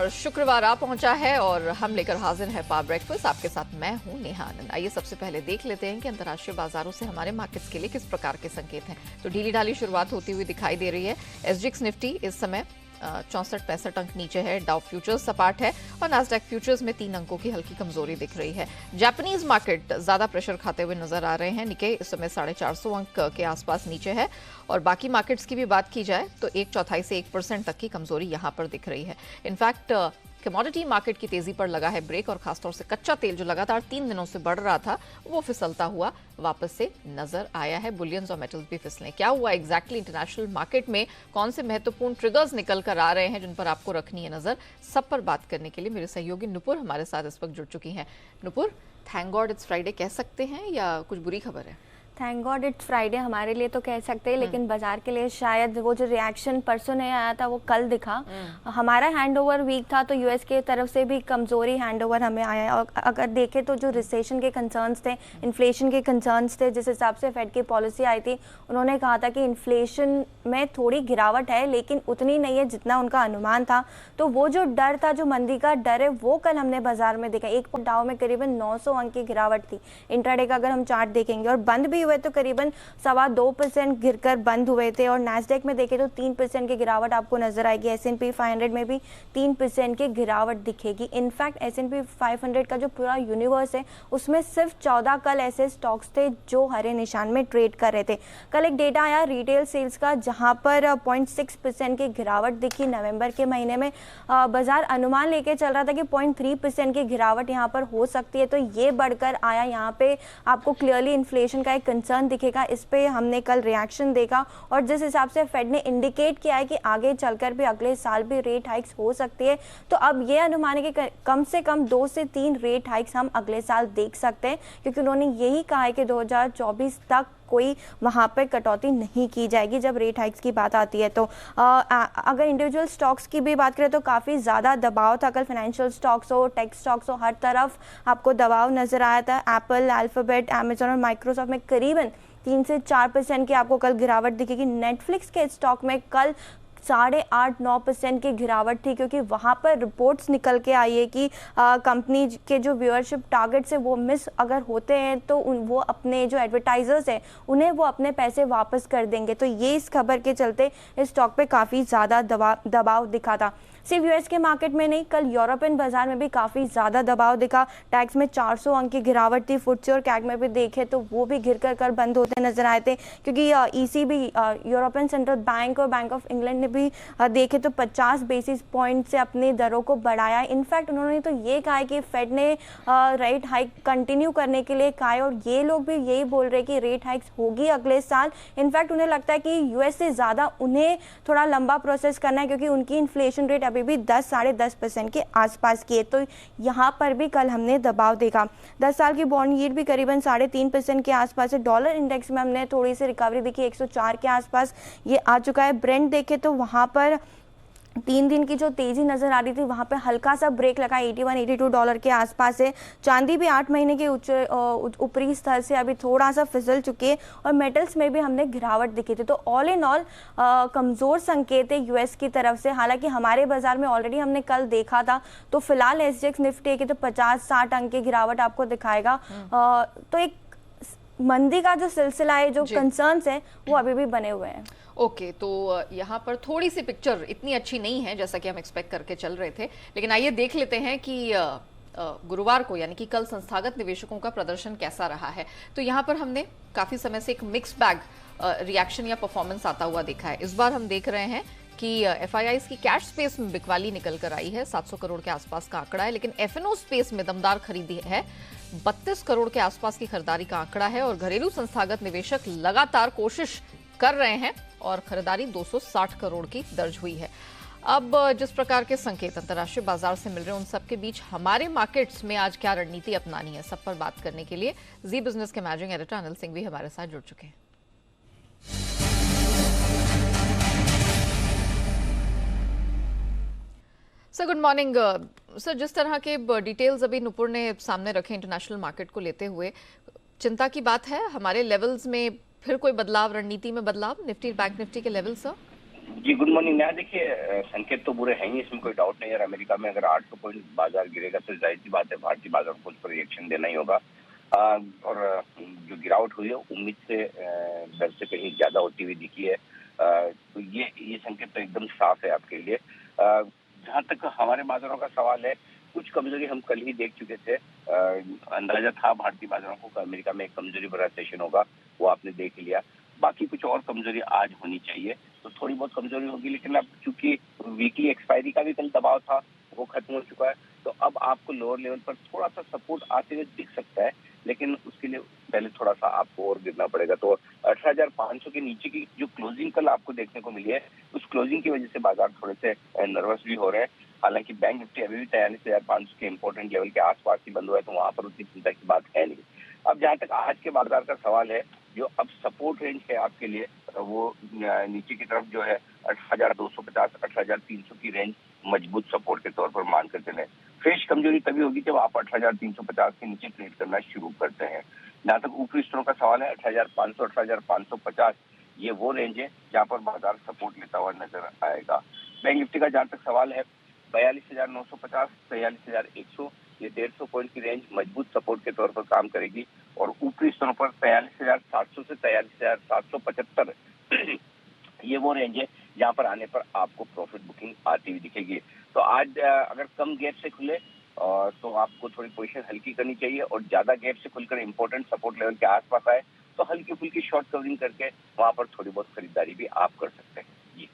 और शुक्रवार आ पहुंचा है और हम लेकर हाजिर है पावर ब्रेकफास्ट। आपके साथ मैं हूं नेहा आनंद। आइए सबसे पहले देख लेते हैं कि अंतर्राष्ट्रीय बाजारों से हमारे मार्केट्स के लिए किस प्रकार के संकेत हैं। तो ढीली ढाली शुरुआत होती हुई दिखाई दे रही है। एसजीएक्स निफ्टी इस समय 64-65 अंक नीचे है। डाउ फ्यूचर्स सपाट है और नास्डैक फ्यूचर्स में 3 अंकों की हल्की कमजोरी दिख रही है। जापानीज मार्केट ज्यादा प्रेशर खाते हुए नजर आ रहे हैं। निक्केई इस समय 450 अंक के आसपास नीचे है और बाकी मार्केट्स की भी बात की जाए तो 1/4 से 1% तक की कमजोरी यहां पर दिख रही है। इनफैक्ट कमोडिटी मार्केट की तेजी पर लगा है ब्रेक और खासतौर से कच्चा तेल जो लगातार 3 दिनों से बढ़ रहा था वो फिसलता हुआ वापस से नजर आया है। बुलियंस और मेटल्स भी फिसले। क्या हुआ एग्जैक्टली इंटरनेशनल मार्केट में, कौन से महत्वपूर्ण ट्रिगर्स निकल कर आ रहे हैं जिन पर आपको रखनी है नजर, सब पर बात करने के लिए मेरे सहयोगी नुपुर हमारे साथ इस वक्त जुड़ चुकी हैं। Nupur, thank God it's Friday कह सकते हैं या कुछ बुरी खबर है? थैंक गॉड इट्स फ्राइडे हमारे लिए तो कह सकते हैं, लेकिन बाजार के लिए शायद वो जो रिएक्शन परसों नहीं आया था वो कल दिखा। हमारा हैंडओवर वीक था तो यूएस के तरफ से भी कमजोरी हैंडओवर हमें आया। और अगर देखें तो जो रिसेशन के कंसर्न्स थे, इन्फ्लेशन के कंसर्न्स थे, जिस हिसाब से फेड की पॉलिसी आई थी, उन्होंने कहा था कि इन्फ्लेशन में थोड़ी गिरावट है लेकिन उतनी नहीं है जितना उनका अनुमान था। तो वो जो डर था, जो मंदी का डर है, वो कल हमने बाजार में देखा। एक डाउ में करीबन 900 अंक की गिरावट थी। इंट्राडे का अगर हम चार्ट देखेंगे और बंद भी हुए तो करीबन 2.25% गिरकर बंद हुए थे। और नैस्डैक में देखें तो 3% की गिरावट आपको नजर आएगी। S&P 500 में भी 3% की गिरावट दिखेगी। इनफैक्ट S&P 500 का जो पूरा यूनिवर्स है उसमें सिर्फ 14 कल ऐसे स्टॉक्स थे जो हरे निशान में ट्रेड कर रहे थे। कल एक डेटा आया रिटेल सेल्स का, जहां पर 0.6% की गिरावट दिखी नवंबर के महीने में। बाजार अनुमान लेके चल रहा था कि 0.3% की गिरावट यहाँ पर हो सकती है, तो ये बढ़कर आया। यहाँ पे आपको क्लियरली इन्फ्लेशन का एक कंसर्न दिखेगा। इस पे हमने कल रिएक्शन देखा और जिस हिसाब से फेड ने इंडिकेट किया है कि आगे चलकर भी अगले साल भी रेट हाइक्स हो सकती है, तो अब ये अनुमान है कि कम से कम 2 से 3 रेट हाइक्स हम अगले साल देख सकते हैं, क्योंकि उन्होंने यही कहा है कि 2024 तक कोई वहाँ पे कटौती नहीं की जाएगी जब रेट हाइक्स की बात आती है। तो अगर इंडिविजुअल स्टॉक्स की भी बात करें तो काफ़ी ज़्यादा दबाव था कल। फाइनेंशियल स्टॉक्स हो, टेक स्टॉक्स हो, हर तरफ आपको दबाव नजर आया था। एप्पल, अल्फाबेट, अमेजन और माइक्रोसॉफ्ट में करीबन 3 से 4% की आपको कल गिरावट दिखेगी। नेटफ्लिक्स के स्टॉक में कल 8.5-9% की गिरावट थी, क्योंकि वहाँ पर रिपोर्ट्स निकल के आई है कि कंपनी के जो व्यूअरशिप टारगेट्स है वो मिस अगर होते हैं तो वो अपने जो एडवर्टाइजर्स हैं उन्हें वो अपने पैसे वापस कर देंगे। तो ये इस खबर के चलते इस स्टॉक पे काफ़ी ज़्यादा दबाव दिखा था। सिर्फ यूएस के मार्केट में नहीं, कल यूरोपियन बाजार में भी काफ़ी ज़्यादा दबाव दिखा। टैक्स में 400 अंक की गिरावट थी। फुट्से और कैग में भी देखे तो वो भी गिर कर बंद होते नजर आए थे, क्योंकि ईसीबी, यूरोपियन सेंट्रल बैंक और बैंक ऑफ इंग्लैंड ने भी देखे तो 50 बेसिस पॉइंट से अपनी दरों को बढ़ाया। इनफैक्ट उन्होंने तो ये कहा है कि फेड ने रेट हाइक कंटिन्यू करने के लिए कहा है और ये लोग भी यही बोल रहे हैं कि रेट हाइक्स होगी अगले साल। इनफैक्ट उन्हें लगता है कि यूएस से ज़्यादा उन्हें थोड़ा लंबा प्रोसेस करना है, क्योंकि उनकी इन्फ्लेशन रेट अभी भी 10-10.5% के आसपास की है। तो यहाँ पर भी कल हमने दबाव देखा। 10 साल की बॉन्ड यील्ड भी करीबन 3.5% के आसपास है। डॉलर इंडेक्स में हमने थोड़ी सी रिकवरी देखी, 104 के आसपास ये आ चुका है। ब्रेंट देखे तो वहाँ पर 3 दिन की जो तेजी नजर आ रही थी वहाँ पे हल्का सा ब्रेक लगा, $81-82 के आसपास है। चांदी भी 8 महीने के ऊपरी स्तर से अभी थोड़ा सा फिसल चुकी है और मेटल्स में भी हमने गिरावट दिखी थी। तो ऑल इन ऑल कमज़ोर संकेत है यूएस की तरफ से। हालांकि हमारे बाजार में ऑलरेडी हमने कल देखा था, तो फिलहाल एसजीएक्स निफ्टी की तो 50-60 अंक की गिरावट आपको दिखाएगा। तो एक मंदी का जो सिलसिला है, जो कंसर्न्स है, वो अभी भी बने हुए हैं। ओके, तो यहाँ पर थोड़ी सी पिक्चर इतनी अच्छी नहीं है जैसा कि हम एक्सपेक्ट करके चल रहे थे, लेकिन आइए देख लेते हैं कि गुरुवार को यानी कि कल संस्थागत निवेशकों का प्रदर्शन कैसा रहा है। तो यहाँ पर हमने काफी समय से एक मिक्स बैग रिएक्शन या परफॉर्मेंस आता हुआ देखा है। इस बार हम देख रहे हैं कि एफआईआईज की कैश स्पेस में बिकवाली निकल कर आई है। 700 करोड़ के आसपास का आंकड़ा है, लेकिन एफएनओ स्पेस में दमदार खरीदी है। 32 करोड़ के आसपास की खरीदारी का आंकड़ा है और घरेलू संस्थागत निवेशक लगातार कोशिश कर रहे हैं और खरीदारी 260 करोड़ की दर्ज हुई है। अब जिस प्रकार के संकेत अंतर्राष्ट्रीय बाजार से मिल रहे हैं, उन सबके बीच हमारे मार्केट्स में आज क्या रणनीति अपनानी है, सब पर बात करने के लिए जी बिजनेस के मैनेजिंग एडिटर अनिल सिंह भी हमारे साथ जुड़ चुके हैं। Sir good morning sir. जिस तरह के डिटेल्स अभी नुपुर ने सामने रखे इंटरनेशनल मार्केट को लेते हुए, चिंता की बात है हमारे लेवल्स में फिर कोई बदलाव, रणनीति में बदलाव, निफ्टी बैंक निफ्टी के लेवल सर? जी, गुड मॉर्निंग। यहाँ देखिए, संकेत तो बुरे हैं ही, इसमें कोई डाउट नहीं है। और अमेरिका में अगर 800 पॉइंट बाजार गिरेगा तो जाहिर सी बात है भारतीय बाजार को उस पर रिएक्शन देना ही होगा। और जो गिरावट हुई है उम्मीद से दर से कहीं ज्यादा होती हुई दिखी है। तो ये संकेत तो एकदम साफ है आपके लिए। जहाँ तक हमारे बाजारों का सवाल है, कुछ कमजोरी हम कल ही देख चुके थे। अंदाजा था भारतीय बाजारों को अमेरिका में एक कमजोरी भरा सेशन होगा, वो आपने देख लिया। बाकी कुछ और कमजोरी आज होनी चाहिए, तो थोड़ी बहुत कमजोरी होगी, लेकिन अब चूंकि वीकली एक्सपायरी का भी कल दबाव था वो खत्म हो चुका है, तो अब आपको लोअर लेवल पर थोड़ा सा सपोर्ट आते हुए दिख सकता है, लेकिन उसके लिए पहले थोड़ा सा आपको और गिरना पड़ेगा। तो 18,500 के नीचे की जो क्लोजिंग कल आपको देखने को मिली है, उस क्लोजिंग की वजह से बाजार थोड़े से नर्वस भी हो रहे हैं। हालांकि बैंक निफ्टी अभी भी 43,500 के इंपॉर्टेंट लेवल के आसपास ही बंद हुआ है, तो वहां पर उतनी चिंता की बात है नहीं। अब जहां तक आज के बाजार का सवाल है, जो अब सपोर्ट रेंज है आपके लिए, वो नीचे की तरफ जो है 18,250 18,300 की रेंज मजबूत सपोर्ट के तौर पर मान कर चले। फ्रेश कमजोरी तभी होगी जब आप 18,350 के नीचे ट्रेड करना शुरू करते हैं। जहाँ तक ऊपरी स्तरों का सवाल है, 18,500 18,550 ये वो रेंज है जहाँ पर बाजार सपोर्ट लेता हुआ नजर आएगा। बैंक निफ्टी का जहाँ तक सवाल है, 42,950 43,100 ये 150 पॉइंट की रेंज मजबूत सपोर्ट के तौर पर काम करेगी। और ऊपरी स्तरों पर 43,700 से 43,775 ये वो रेंज है जहां पर आने पर आपको प्रॉफिट बुकिंग आती हुई दिखेगी। तो आज अगर कम गैप से खुले तो आपको थोड़ी पोजीशन हल्की करनी चाहिए, और ज्यादा गैप से खुलकर इंपॉर्टेंट सपोर्ट लेवल के आसपास आए तो हल्की फुल्की शॉर्ट कवरिंग करके वहां पर थोड़ी बहुत खरीदारी भी आप कर सकते हैं। जी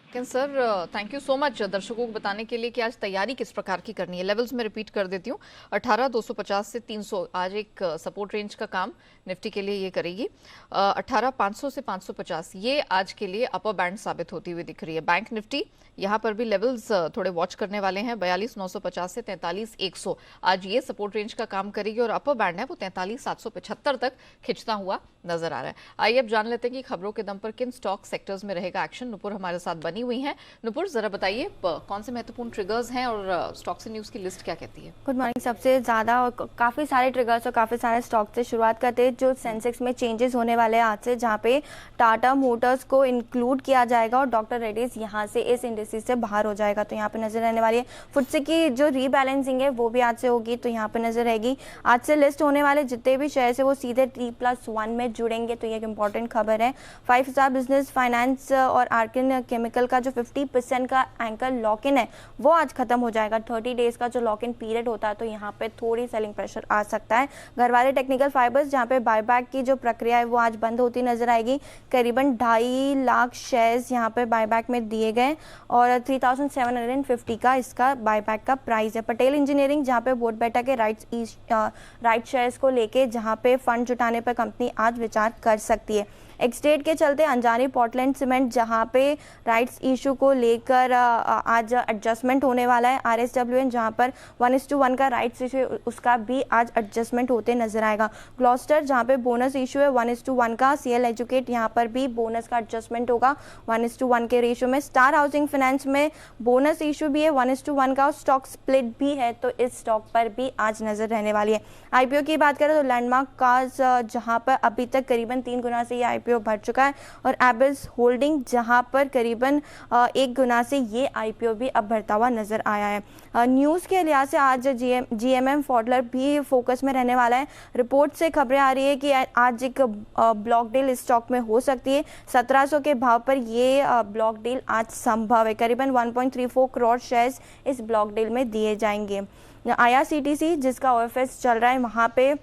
लेकिन sir, thank you so much दर्शकों को बताने के लिए कि आज तैयारी किस प्रकार की करनी है। लेवल्स में रिपीट कर देती हूँ, 18,250 से 300 आज एक सपोर्ट रेंज का काम निफ्टी के लिए ये करेगी। 18,500 से 550 ये आज के लिए अपर बैंड साबित होती हुई दिख रही है। बैंक निफ्टी यहाँ पर भी लेवल्स थोड़े वॉच करने वाले हैं। 42,950 से 43,100 आज ये सपोर्ट रेंज का काम करेगी, और अपर बैंड है वो 43,775 तक खिंचता हुआ नजर आ रहा है। आइए अब जान लेते हैं कि खबरों के दम पर किन स्टॉक सेक्टर्स में रहेगा एक्शन। नुपुर हमारे साथ बनी हुई हैं। नुपुर, जरा बताइए कौन से महत्वपूर्ण ट्रिगर्स हैं और स्टॉक्स एंड न्यूज की लिस्ट क्या कहती है? Good morning. सबसे ज़्यादा और काफ़ी सारे ट्रिगर्स और काफ़ी सारे स्टॉक से शुरुआत करते हैं। जो सेंसेक्स में चेंजेस होने वाले हैं आज से, जहाँ पे टाटा मोटर्स को इंक्लूड किया जाएगा और डॉक्टर रेड्डीज यहाँ से इस इंडस्ट्री से बाहर हो जाएगा, तो यहाँ पे नजर रहने वाली है। फुटसे की जो रीबैलेंसिंग है वो भी आज से होगी, तो यहाँ पे नजर रहेगी। आज से लिस्ट होने वाले जितने भी शेयर है वो सीधे T+1 में जुड़ेंगे, तो ये एक इंपॉर्टेंट खबर है। 5 स्टार बिजनेस फाइनेंस और आर्किन केमिकल का जो 50% का एंकर लॉक इन है वो आज खत्म हो जाएगा। 30 डेज का जो लॉक इन पीरियड होता है, तो यहाँ पे थोड़ी सेलिंग प्रेशर आ सकता है। घरवाले टेक्निकल फाइबर्स, जहाँ पे बायबैक की जो प्रक्रिया है वो आज बंद होती नजर आएगी। करीबन 2.5 लाख शेयर्स यहाँ पे बायबैक में दिए गए और 3,750 का इसका बायबैक का प्राइस है। पटेल इंजीनियरिंग, जहाँ पे बोर्ड बैठा के राइट शेयर्स को लेके जहाँ पे फंड जुटाने पर कंपनी आज विचार कर सकती है। एक्सडेट के चलते अंजानी पोर्टलैंड सीमेंट, जहाँ पे राइट्स इशू को लेकर आज एडजस्टमेंट होने वाला है। RSWN, जहाँ पर 1:1 का राइट्स इशू, उसका भी आज एडजस्टमेंट होते नजर आएगा। ग्लॉस्टर, जहाँ पे बोनस इशू है 1:1 का। CL एजुकेट, यहाँ पर भी बोनस का एडजस्टमेंट होगा 1:1 के रेशियो में। स्टार हाउसिंग फाइनेंस में बोनस इशू भी है 1:1 का, और स्टॉक स्प्लिट भी है, तो इस स्टॉक पर भी आज नजर रहने वाली है। IPO की बात करें तो लैंडमार्क कार्स, जहाँ पर अभी तक करीबन 3 गुना से ये IPO भर चुका है, और एबल्स होल्डिंग, जहां पर करीबन 1 गुना से ये IPO भी अब भरता हुआ नजर आया है। न्यूज़ के लिहाज से आज GMM फॉडलर भी फोकस में रहने वाला है। रिपोर्ट से खबरें आ रही है कि आज एक ब्लॉक डील इस स्टॉक में हो सकती है। 1700 के भाव पर ये ब्लॉक डील आज संभव है। करीबन 1.34 करोड़ शेयर्स इस ब्लॉक डील में दिए जाएंगे। IRCTC, जिसका OFS चल रहा है, वहाँ पे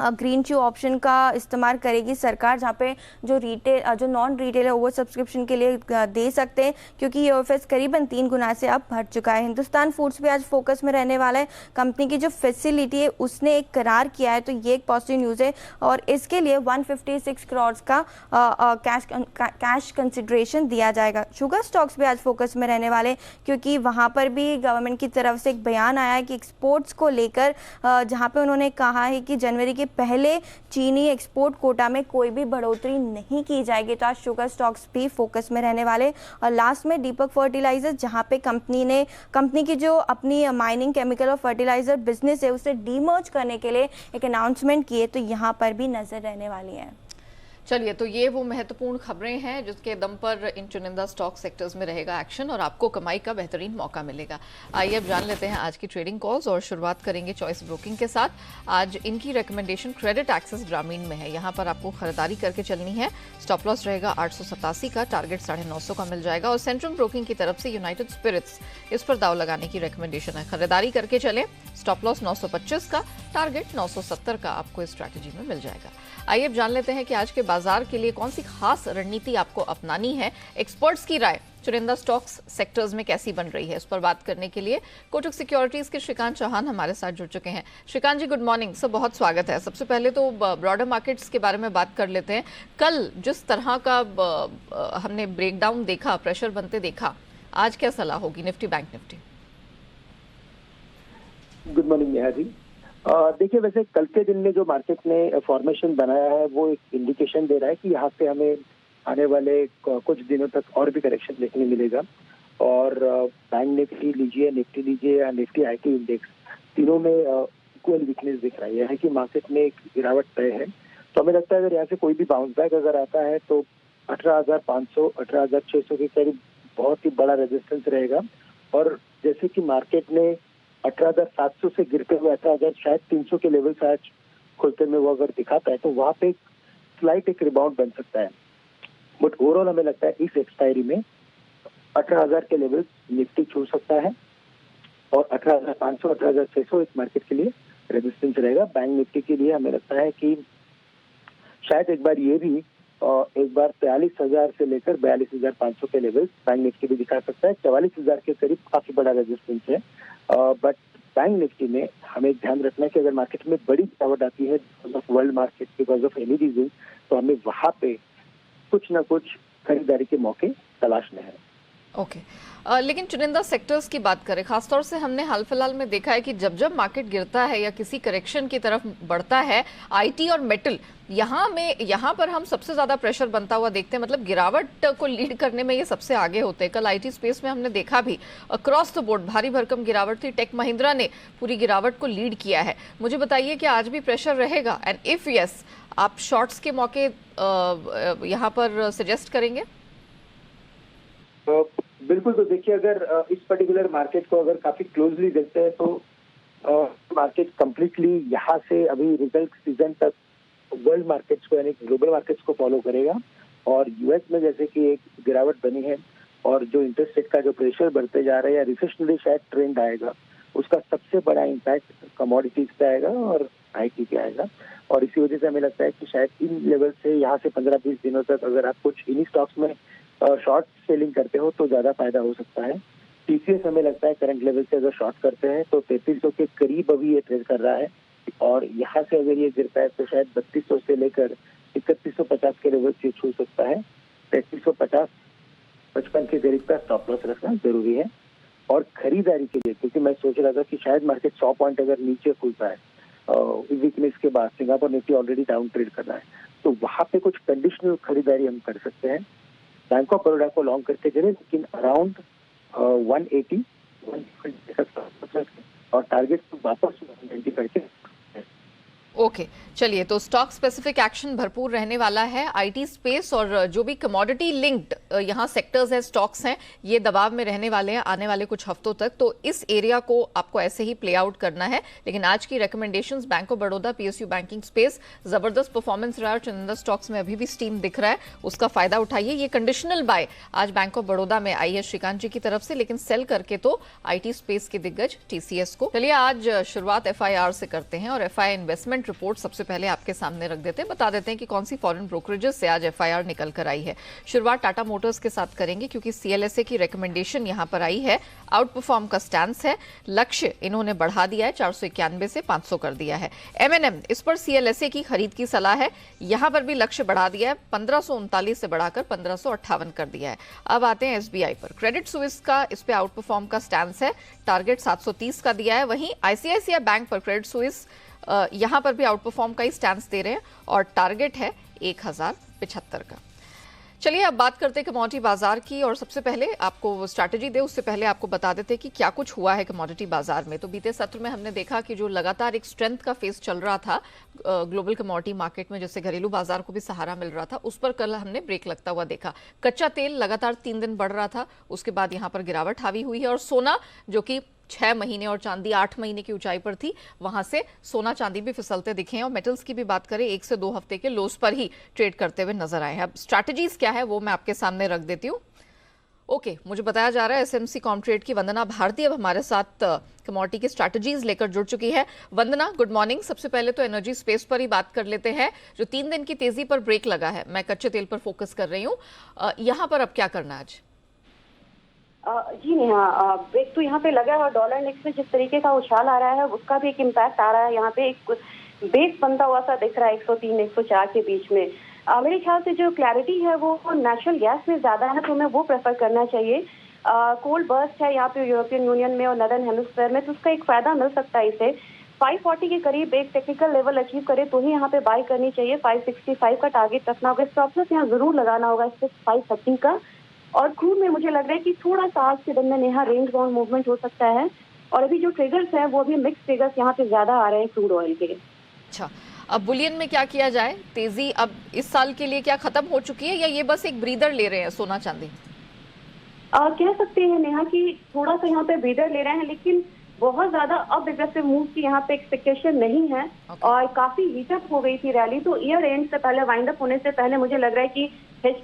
ग्रीन च्यू ऑप्शन का इस्तेमाल करेगी सरकार, जहाँ पे जो नॉन रिटेल है वो सब्सक्रिप्शन के लिए दे सकते हैं, क्योंकि ये OFS करीबन 3 गुना से अब बढ़ चुका है। हिंदुस्तान फूड्स भी आज फोकस में रहने वाला है। कंपनी की जो फैसिलिटी है उसने एक करार किया है, तो ये एक पॉजिटिव न्यूज़ है, और इसके लिए 156 करोड़ का कैश कंसिडरेशन दिया जाएगा। शुगर स्टॉक्स भी आज फोकस में रहने वाले, क्योंकि वहाँ पर भी गवर्नमेंट की तरफ से एक बयान आया है कि एक्सपोर्ट्स को लेकर, जहाँ पे उन्होंने कहा है कि जनवरी के पहले चीनी एक्सपोर्ट कोटा में कोई भी बढ़ोतरी नहीं की जाएगी, तो आज शुगर स्टॉक्स भी फोकस में रहने वाले। और लास्ट में दीपक फर्टिलाइजर, जहां पे कंपनी की जो अपनी माइनिंग केमिकल और फर्टिलाइजर बिजनेस है उसे डीमर्ज करने के लिए एक अनाउंसमेंट किए, तो यहां पर भी नजर रहने वाली है। चलिए, तो ये वो महत्वपूर्ण खबरें हैं जिसके दम पर इन चुनिंदा स्टॉक सेक्टर्स में रहेगा एक्शन और आपको कमाई का बेहतरीन मौका मिलेगा। आइए अब जान लेते हैं आज की ट्रेडिंग कॉल्स और शुरुआत करेंगे चॉइस ब्रोकिंग के साथ। आज इनकी रिकमेंडेशन क्रेडिट एक्सेस ग्रामीण में है। यहाँ पर आपको खरीदारी करके चलनी है। स्टॉप लॉस रहेगा 887 का, टारगेट 950 का मिल जाएगा। और सेंट्रल ब्रोकिंग की तरफ से यूनाइटेड स्पिरिट्स, इस पर दाव लगाने की रिकमेंडेशन है। खरीदारी करके चलें। स्टॉप लॉस 925 का, टारगेट 970 का आपको इस स्ट्रैटेजी में मिल जाएगा। आइए अब जान लेते हैं कि आज के बाजार के लिए कौन सी खास रणनीति आपको अपनानी है। एक्सपर्ट्स की राय चुनिंदा स्टॉक्स सेक्टर्स में कैसी बन रही है, इस पर बात करने के लिए कोटक सिक्योरिटीज के श्रीकांत चौहान हमारे साथ जुड़ चुके हैं। श्रीकांत जी, गुड मॉर्निंग सर, बहुत स्वागत है। सबसे पहले तो ब्रॉडर मार्केट्स के बारे में बात कर लेते हैं। कल जिस तरह का हमने ब्रेकडाउन देखा, प्रेशर बनते देखा, आज क्या सलाह होगी Nifty bank Nifty? Good morning Neha ji. देखिए, वैसे कल के दिन में जो मार्केट ने फॉर्मेशन बनाया है वो एक इंडिकेशन दे रहा है कि यहाँ से हमें आने वाले कुछ दिनों तक और भी करेक्शन देखने मिलेगा। और बैंक निफ्टी लीजिए, निफ्टी लीजिए या निफ्टी आईटी इंडेक्स, तीनों में इक्वल वीकनेस दिख रहा है। यह है कि मार्केट में एक गिरावट तय है। तो हमें लगता है अगर यहाँ से कोई भी बाउंस बैक अगर आता है तो 18,500 18,600 के करीब बहुत ही बड़ा रेजिस्टेंस रहेगा। और जैसे कि मार्केट ने 18,700 से गिरते हुए 18,300 के लेवल से आज खुलते में वो अगर दिखाता है तो वहां पे स्लाइट एक रिबाउंड बन सकता है। बट ओवरऑल हमें लगता है इस एक्सपायरी में 18,000 के लेवल निफ्टी छू सकता है और 18,500 18,600 इस मार्केट के लिए रेजिस्टेंस रहेगा। बैंक निफ्टी के लिए हमें लगता है कि शायद एक बार ये भी एक बार 43,000 से लेकर 42,500 के लेवल बैंक निफ्टी भी दिखा सकता है। 44,000 के करीब काफी बड़ा रेजिस्टेंस है। बट बैंक निफ्टी में हमें ध्यान रखना है कि अगर मार्केट में बड़ी गिरावट आती है because of world market, because of any reason, तो हमें वहां पे कुछ ना कुछ खरीदारी के मौके तलाशने हैं। ओके। लेकिन चुनिंदा सेक्टर्स की बात करें, खासतौर से हमने हाल फिलहाल में देखा है कि जब जब मार्केट गिरता है या किसी करेक्शन की तरफ बढ़ता है, आईटी और मेटल यहाँ पर हम सबसे ज्यादा प्रेशर बनता हुआ देखते हैं। मतलब गिरावट को लीड करने में ये सबसे आगे होते हैं। कल आईटी स्पेस में हमने देखा भी अक्रॉस द बोर्ड भारी भरकम गिरावट थी। टेक महिंद्रा ने पूरी गिरावट को लीड किया है। मुझे बताइए कि आज भी प्रेशर रहेगा, एंड इफ यस, आप शॉर्ट्स के मौके यहाँ पर सजेस्ट करेंगे? बिल्कुल। तो देखिए, अगर इस पर्टिकुलर मार्केट को अगर काफी क्लोजली देखते हैं तो मार्केट कंप्लीटली यहाँ से अभी रिजल्ट सीजन तक वर्ल्ड मार्केट्स को यानी ग्लोबल मार्केट्स को फॉलो करेगा। और यूएस में जैसे कि एक गिरावट बनी है और जो इंटरेस्ट रेट का जो प्रेशर बढ़ते जा रहा है या रिसेशनरी शायद ट्रेंड आएगा, उसका सबसे बड़ा इम्पैक्ट कमोडिटीज पे आएगा और आईटी पे आएगा। और इसी वजह से हमें लगता है कि शायद इन लेवल से यहाँ से 15-20 दिनों तक अगर आप कुछ इन्हीं स्टॉक्स में शॉर्ट सेलिंग करते हो तो ज्यादा फायदा हो सकता है। टीसीएस हमें लगता है करंट लेवल से अगर शॉर्ट करते हैं तो 3300 के करीब अभी ये ट्रेड कर रहा है और यहाँ से अगर ये गिरता है तो शायद 3200 से लेकर 3150 के लेवल से छू सकता है। 3350 55 के करीब का स्टॉप लॉस रखना जरूरी है। और खरीदारी के लिए, क्योंकि मैं सोच रहा था कि शायद मार्केट 100 पॉइंट अगर नीचे खुलता है वीकनेस के बाद, Singapore Nifty already down trade कर रहा है, तो वहां पे कुछ कंडीशनल खरीदारी हम कर सकते हैं। बैंक ऑफ बड़ौदा को लॉन्ग करके चले, लेकिन अराउंड 180 और टारगेट को वापस 195 के। ओके, चलिए, तो स्टॉक स्पेसिफिक एक्शन भरपूर रहने वाला है। आईटी स्पेस और जो भी कमोडिटी लिंक्ड यहाँ सेक्टर्स हैं, स्टॉक्स हैं, ये दबाव में रहने वाले हैं आने वाले कुछ हफ्तों तक। तो इस एरिया को आपको ऐसे ही प्ले आउट करना है। लेकिन आज की recommendations, bank of Baroda, PSU banking space, जबरदस्त परफॉर्मेंस रहा है। चुनिंदा स्टॉक्स में अभी भी स्टीम दिख रहा है, उसका फायदा उठाइए। ये कंडीशनल बाय आज बैंक ऑफ बड़ौदा में आई है श्रीकांत जी की तरफ से, लेकिन सेल करके तो आईटी स्पेस के दिग्गज टीसीएस को। चलिए, आज शुरुआत एफआईआर से करते हैं और एफआई इन्वेस्टमेंट रिपोर्ट सबसे पहले आपके सामने रख देते हैं। बता देते हैं कि कौन सी फॉरेन ब्रोकरेजेस से आज एफआईआर निकल कर आई है। शुरुआत टाटा मोटर्स के साथ करेंगे क्योंकि सीएलएसए की रिकमेंडेशन यहां पर आई है। आउट परफॉर्म का स्टैंस है, लक्ष्य इन्होंने बढ़ा दिया है, 491 से 500 कर दिया है। एमएनएम, इस पर सीएलएसए की खरीद की सलाह है, यहां पर भी लक्ष्य बढ़ा दिया है, 1539 से बढ़ाकर 1558 कर दिया है। अब आते हैं एसबीआई पर। क्रेडिट स्विस का इस पे आउट परफॉर्म का स्टैंस है, टारगेट 730 का दिया है। वहीं आईसीआईसीआई बैंक पर क्रेडिट स्विस यहां पर भी आउट परफॉर्म का ही स्टैंस दे रहे हैं और टारगेट है 1075 का। चलिए अब बात करते हैं कमोडिटी बाजार की, और सबसे पहले आपको स्ट्रैटेजी दे उससे पहले आपको बता देते हैं कि क्या कुछ हुआ है कमोडिटी बाजार में। तो बीते सत्र में हमने देखा कि जो लगातार एक स्ट्रेंथ का फेस चल रहा था ग्लोबल कमोडिटी मार्केट में, जिससे घरेलू बाजार को भी सहारा मिल रहा था, उस पर कल हमने ब्रेक लगता हुआ देखा। कच्चा तेल लगातार 3 दिन बढ़ रहा था, उसके बाद यहाँ पर गिरावट हावी हुई है, और सोना जो कि 6 महीने और चांदी 8 महीने की ऊंचाई पर थी, वहां से सोना चांदी भी फिसलते दिखे हैं। और मेटल्स की भी बात करें 1 से 2 हफ्ते के लोस पर ही ट्रेड करते हुए नजर आए हैं। अब स्ट्रैटेजीज क्या है वो मैं आपके सामने रख देती हूँ। ओके, मुझे बताया जा रहा है एसएमसी कॉमट्रेड की वंदना भारती अब हमारे साथ कमोडिटी की स्ट्रैटेजीज लेकर जुड़ चुकी है। वंदना, गुड मॉर्निंग। सबसे पहले तो एनर्जी स्पेस पर ही बात कर लेते हैं, जो 3 दिन की तेजी पर ब्रेक लगा है। मैं कच्चे तेल पर फोकस कर रही हूँ, यहाँ पर अब क्या करना है आज? जी नेहा, ब्रेक तो यहाँ पे लगा है और डॉलर इंडेक्स में जिस तरीके का उछाल आ रहा है उसका भी एक इम्पैक्ट आ रहा है। यहाँ पे एक बेस बनता हुआ सा दिख रहा है 103 104 के बीच में। मेरे ख्याल से जो क्लैरिटी है वो नेचुरल गैस में ज्यादा है, तो हमें वो प्रेफर करना चाहिए। कोल्ड बर्स्ट है यहाँ पे यूरोपियन यूनियन में और नदर्न हेमिस्फीयर में, तो उसका एक फायदा मिल सकता है इसे। 540 के करीब एक टेक्निकल लेवल अचीव करे तो ही यहाँ पे बाय करनी चाहिए। 565 का टारगेट रखना होगा, स्टॉप लॉस यहाँ जरूर लगाना होगा इससे 530 का। और क्रूड में मुझे लग रहा है कि थोड़ा सा आज के दिन में नेहा रेंज बाउंड मूवमेंट हो सकता है, और अभी जो ट्रिगर्स हैं वो अभी मिक्स ट्रिगर्स यहाँ पे ज्यादा आ रहे हैं क्रूड ऑयल के। अच्छा, अब बुलियन में क्या किया जाए? तेजी अब इस साल के लिए क्या खत्म हो चुकी है, या ये बस एक ब्रीदर ले रहे हैं सोना चांदी? कह सकते हैं नेहा कि थोड़ा सा यहाँ पे ब्रीदर ले रहे हैं, लेकिन बहुत ज्यादा अब एग्रेसिव मूव की यहाँ पे एक्सपेक्टेशन नहीं है। और काफी हीटअप हो गई थी रैली, तो ईयर एंड से पहले, वाइंड अप होने से पहले मुझे लग रहा है कि हेज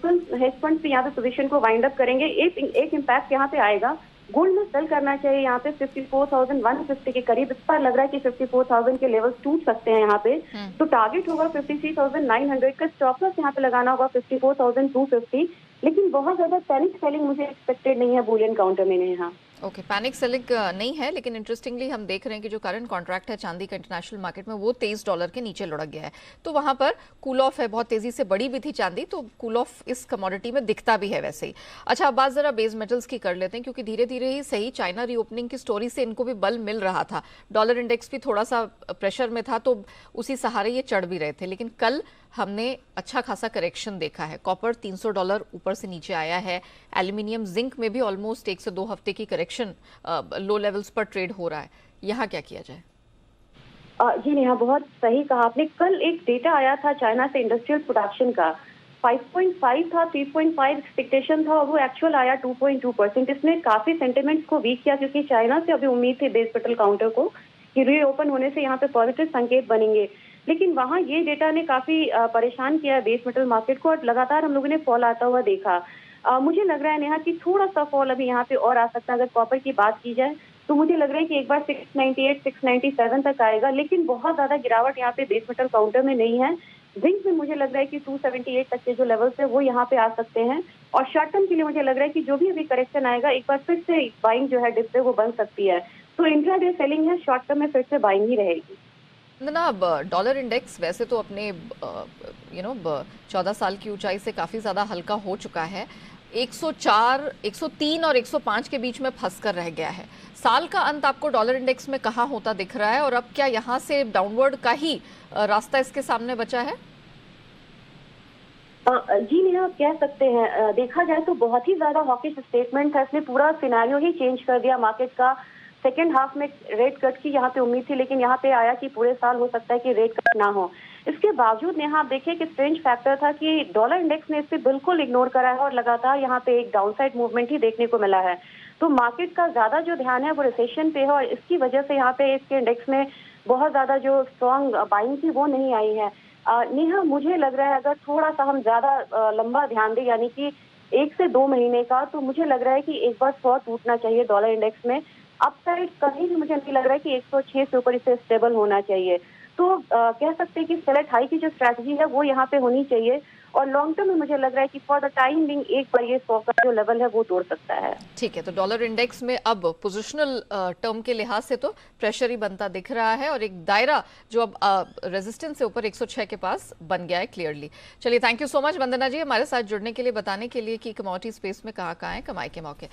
फंड यहाँ पे पोजीशन को वाइंड अप करेंगे। एक इम्पैक्ट यहाँ पे आएगा, गोल्ड में सेल करना चाहिए यहाँ पे 54,150 के करीब। इस पर लग रहा है कि 54,000 के लेवल्स टूट सकते हैं यहाँ पे, तो टारगेट होगा 53,900 का। स्टॉप लॉस यहाँ पे लगाना होगा 54,250, लेकिन बहुत ज्यादा पैनिक सेलिंग मुझे एक्सपेक्टेड नहीं है बुलियन काउंटर में यहाँ। ओके, पैनिक सेलिंग नहीं है, लेकिन इंटरेस्टिंगली हम देख रहे हैं कि जो करंट कॉन्ट्रैक्ट है चांदी का इंटरनेशनल मार्केट में वो $23 के नीचे लुढ़क गया है, तो वहां पर कूल ऑफ है। बहुत तेजी से बढ़ी भी थी चांदी, तो कूल ऑफ इस कमोडिटी में दिखता भी है वैसे ही। अच्छा, अब बात जरा बेस मेटल्स की कर लेते हैं, क्योंकि धीरे धीरे ही सही चाइना रीओपनिंग की स्टोरी से इनको भी बल मिल रहा था। डॉलर इंडेक्स भी थोड़ा सा प्रेशर में था, तो उसी सहारे ये चढ़ भी रहे थे, लेकिन कल हमने अच्छा खासा करेक्शन देखा है। कॉपर $300 ऊपर से नीचे आया है। एल्यूमिनियम, जिंक में भी ऑलमोस्ट 1 से 2 हफ्ते की करेक्शन लो लेवल्स पर ट्रेड हो रहा है। यहाँ क्या किया जाए? जी नेहा, बहुत सही कहा आपने। कल एक डेटा आया था चाइना से इंडस्ट्रियल प्रोडक्शन का, 5.5 था, 3.5 एक्सपेक्टेशन था, और वो एक्चुअल आया 2.2%। इसने काफी सेंटिमेंट्स को वीक किया, क्योंकि चाइना से अभी उम्मीद थी बेस मेटल काउंटर को कि रीओपन होने से यहाँ पे पॉजिटिव संकेत बनेंगे, लेकिन वहाँ ये डेटा ने काफी परेशान किया बेस मेटल मार्केट को, और लगातार हम लोगों ने फॉल आता हुआ देखा। मुझे लग रहा है नेहा कि थोड़ा सा फॉल अभी यहाँ पे और आ सकता है। अगर कॉपर की बात की जाए तो मुझे लग रहा है कि एक बार 698 697 तक आएगा, लेकिन बहुत ज्यादा गिरावट यहाँ पे बेस मेटल काउंटर में नहीं है। जिंक में मुझे लग रहा है कि 278 तक के जो लेवल्स है वो यहाँ पे आ सकते हैं, और शॉर्ट टर्म के लिए मुझे लग रहा है कि जो भी अभी करेक्शन आएगा एक बार फिर से बाइंग जो है डिप पे वो बन सकती है। तो इंट्राडे सेलिंग है, शॉर्ट टर्म में फिर से बाइंग ही रहेगी। अब डॉलर इंडेक्स वैसे तो अपने 14 साल की ऊंचाई से काफी ज्यादा हल्का हो चुका है। 104, 103 और 105 के बीच में फंस कर रह गया है। साल का अंत आपको डॉलर इंडेक्स में कहाँ होता दिख रहा है, और अब क्या यहाँ से डाउनवर्ड का ही रास्ता इसके सामने बचा है? जी नेहा, आप कह सकते हैं। देखा जाए तो बहुत ही ज्यादा हॉकिश स्टेटमेंट था, इसने पूरा सिनेरियो ही चेंज कर दिया मार्केट का। सेकेंड हाफ में रेट कट की यहाँ पे उम्मीद थी, लेकिन यहाँ पे आया कि पूरे साल हो सकता है कि रेट कट ना हो। इसके बावजूद नेहा आप देखिए कि स्ट्रेंज फैक्टर था कि डॉलर इंडेक्स ने इसे बिल्कुल इग्नोर करा है, और लगातार यहाँ पे एक डाउनसाइड मूवमेंट ही देखने को मिला है। तो मार्केट का ज्यादा जो ध्यान है वो रिसेशन पे है, और इसकी वजह से यहाँ पे इसके इंडेक्स में बहुत ज्यादा जो स्ट्रॉन्ग बाइंग थी वो नहीं आई है। नेहा, मुझे लग रहा है अगर थोड़ा सा हम ज्यादा लंबा ध्यान दें, यानी कि 1 से 2 महीने का, तो मुझे लग रहा है कि एक बार 100 टूटना चाहिए डॉलर इंडेक्स में। अपसाइड कहीं भी मुझे नहीं लग रहा है कि 106 से ऊपर इसे स्टेबल होना चाहिए। तो कह सकते हैं कि सेलेक्ट हाई की जो स्ट्रैटेजी है वो यहाँ पे होनी चाहिए, और लॉन्ग टर्म में मुझे लग रहा है कि फॉर द टाइम बिंग एक बार ये 100 का जो लेवल है वो तोड़ सकता है। ठीक है, तो डॉलर इंडेक्स में अब पोजिशनल टर्म के लिहाज से तो प्रेशर ही बनता दिख रहा है, और एक दायरा जो अब रेजिस्टेंस से ऊपर 106 के पास बन गया है क्लियरली। चलिए, थैंक यू सो मच वंदना जी हमारे साथ जुड़ने के लिए, बताने के लिए कि कमोडिटी स्पेस में कहाँ कहाँ है कमाई के मौके।